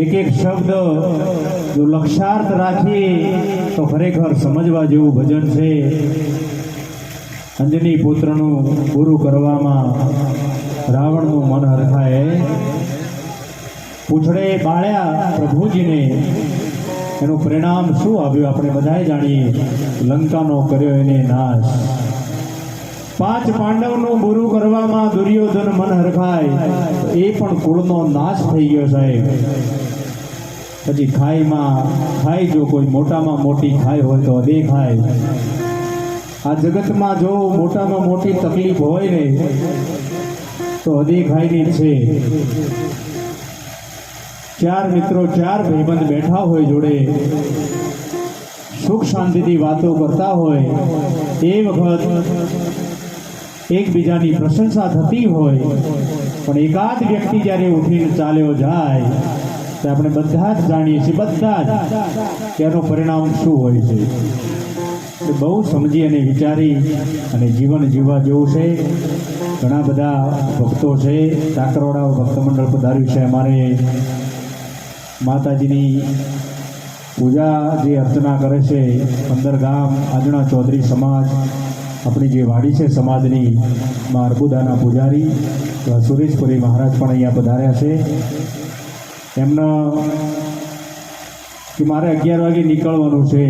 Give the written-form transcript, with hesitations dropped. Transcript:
એક એક શબ્દ જો લક્ષાર્થ રાખીએ તો ખરેખર સમજવા જેવું ભજન છે. અંજની પુત્રનું પૂરું કરવામાં રાવણનું મન હરખાય. પૂછડે બાળ્યા પ્રભુજીને, એનું પરિણામ શું આવ્યું આપણે બધાએ જાણીએ. લંકાનો કર્યો એને નાશ. 5 પાંડવનું બુરું કરવામાં દુર્યોધન મન હરખાય, એ પણ કુળનો નાશ થઈ ગયો સાહેબ. પછી ખાઈ જો કોઈ મોટામાં મોટી ખાઈ હોય તો અદે ખાય. આ જગતમાં જો મોટામાં મોટી તકલીફ હોય ને તો અદે ખાઈની છે. 4 મિત્રો 4 ભાઈબંધ બેઠા હોય જોડે, સુખ શાંતિથી વાતો કરતા હોય, એ વખત એકબીજાની પ્રશંસા થતી હોય, પણ એકાદ વ્યક્તિ જ્યારે ઉઠીને ચાલ્યો જાય તો આપણે બધા જ જાણીએ છીએ, બધા જ, કે એનું પરિણામ શું હોય છે. બહુ સમજી અને વિચારી અને જીવન જીવવા જેવું છે. ઘણા બધા ભક્તો છે. કાકરોડા ભક્ત મંડળ પધાર્યું છે. અમારે માતાજીની પૂજા જે અર્ચના કરે છે 15 ગામ આજણા ચૌધરી સમાજ, આપણી જે વાડી છે સમાજની માં અર્બુદાના પૂજારી સુરેશપુરી મહારાજ પણ અહીંયા પધાર્યા છે. એમનો કે મારે 11 વાગે નીકળવાનું છે.